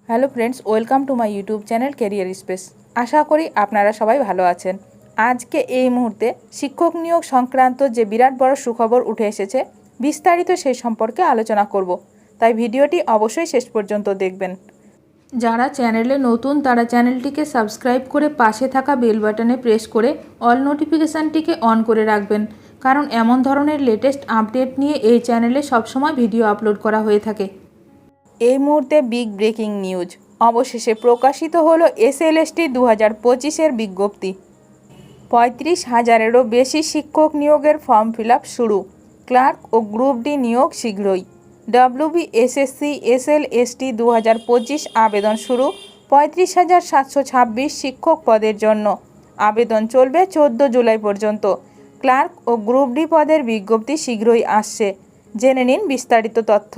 Hello friends, welcome to my YouTube channel Career Space. আশা করি আপনারা সবাই ভালো আছেন। আজকে এই মুহূর্তে শিক্ষক নিয়োগ সংক্রান্ত যে বিরাট বড় সুখবর উঠে এসেছে, বিস্তারিত সেই সম্পর্কে আলোচনা করব। তাই ভিডিওটি অবশ্যই শেষ পর্যন্ত দেখবেন। যারা চ্যানেলে নতুন তারা চ্যানেলটিকে সাবস্ক্রাইব করে পাশে থাকা বেল বাটনে প্রেস করে অল নোটিফিকেশানটিকে অন করে রাখবেন, কারণ এমন ধরনের লেটেস্ট আপডেট নিয়ে এই চ্যানেলে সবসময় ভিডিও আপলোড করা হয়ে থাকে। এই মুহূর্তে বিগ ব্রেকিং নিউজ, অবশেষে প্রকাশিত হলো এসএলএসটি 2025-এর বিজ্ঞপ্তি। 35,000-এরও বেশি শিক্ষক নিয়োগের ফর্ম ফিল আপ শুরু। ক্লার্ক ও গ্রুপ ডি নিয়োগ শীঘ্রই। WBSSC SLST 2025 আবেদন শুরু। 35,726 শিক্ষক পদের জন্য আবেদন চলবে 14 জুলাই পর্যন্ত। ক্লার্ক ও গ্রুপ ডি পদের বিজ্ঞপ্তি শীঘ্রই আসছে। জেনে নিন বিস্তারিত তথ্য।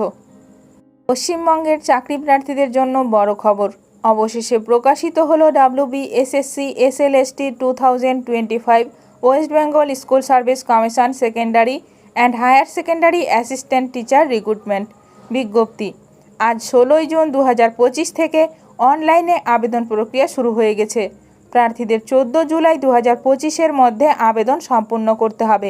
পশ্চিমবঙ্গের চাকরি প্রার্থীদের জন্য বড় খবর, অবশেষে প্রকাশিত হলো WBSSC SLST 2025 West Bengal school service commission secondary and higher secondary assistant teacher recruitment বিজ্ঞপ্তি। আজ 16 জুন 2025 থেকে অনলাইনে আবেদন প্রক্রিয়া শুরু হয়ে গেছে। প্রার্থীদের 14 জুলাই 2025-এর মধ্যে আবেদন সম্পূর্ণ করতে হবে।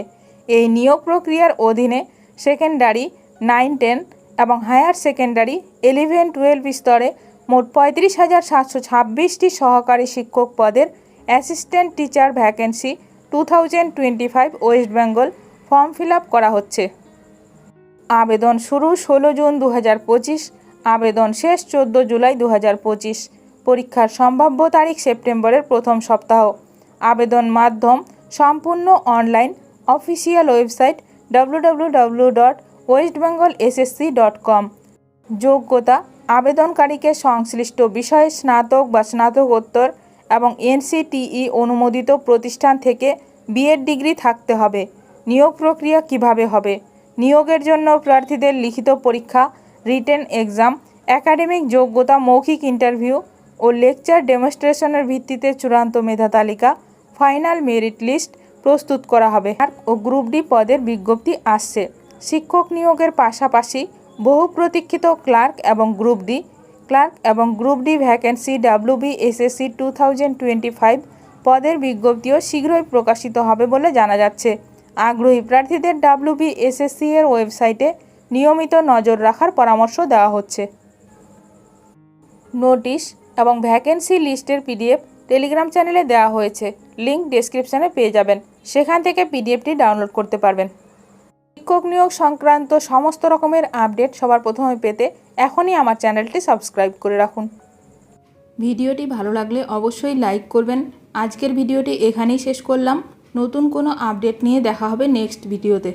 এই নিয়োগ প্রক্রিয়ার অধীনে সেকেন্ডারি 9-10 এবং হায়ার সেকেন্ডারি 11-12 স্তরে মোট 35,726টি সহকারী শিক্ষক পদের assistant teacher vacancy 2025 West Bengal form fill up করা হচ্ছে। আবেদন শুরু 16 জুন 2025, আবেদন শেষ 14 জুলাই 2025। পরীক্ষার সম্ভাব্য তারিখ সেপ্টেম্বরের প্রথম সপ্তাহ। আবেদন মাধ্যম সম্পূর্ণ অনলাইন। Official website www.westbengalssc.com। যোগ্যতা: আবেদনকারীকে সংশ্লিষ্ট বিষয়ে স্নাতক বা স্নাতকোত্তর এবং NCTE অনুমোদিত প্রতিষ্ঠান থেকে BEd ডিগ্রি থাকতে হবে। নিয়োগ প্রক্রিয়া কিভাবে হবে? নিয়োগের জন্য প্রার্থীদের লিখিত পরীক্ষা, রিটেন এক্সাম, একাডেমিক যোগ্যতা, মৌখিক ইন্টারভিউ ও লেকচার ডেমনস্ট্রেশনের ভিত্তিতে চূড়ান্ত মেধা তালিকা, ফাইনাল মেরিট লিস্ট প্রস্তুত করা হবে। ও গ্রুপ ডি পদের বিজ্ঞপ্তি আসছে। শিক্ষক নিয়োগের পাশাপাশি বহু প্রতীক্ষিত ক্লার্ক এবং গ্রুপ ডি ভ্যাকেন্সি WBSSC 2025 পদের বিজ্ঞপ্তিও শীঘ্রই প্রকাশিত হবে বলে জানা যাচ্ছে। আগ্রহী প্রার্থীদের WBSSC এর ওয়েবসাইটে নিয়মিত নজর রাখার পরামর্শ দেওয়া হচ্ছে। নোটিশ এবং ভ্যাকেন্সি লিস্টের PDF টেলিগ্রাম চ্যানেলে দেওয়া হয়েছে। লিঙ্ক ডেসক্রিপশানে পেয়ে যাবেন, সেখান থেকে PDFটি ডাউনলোড করতে পারবেন। শিক্ষক নিয়োগ সংক্রান্ত সমস্ত রকমের আপডেট সবার প্রথমে পেতে এখনই আমার চ্যানেলটি সাবস্ক্রাইব করে রাখুন। ভিডিওটি ভালো লাগলে অবশ্যই লাইক করবেন। আজকের ভিডিওটি এখানেই শেষ করলাম। নতুন কোনো আপডেট নিয়ে দেখা হবে নেক্সট ভিডিওতে।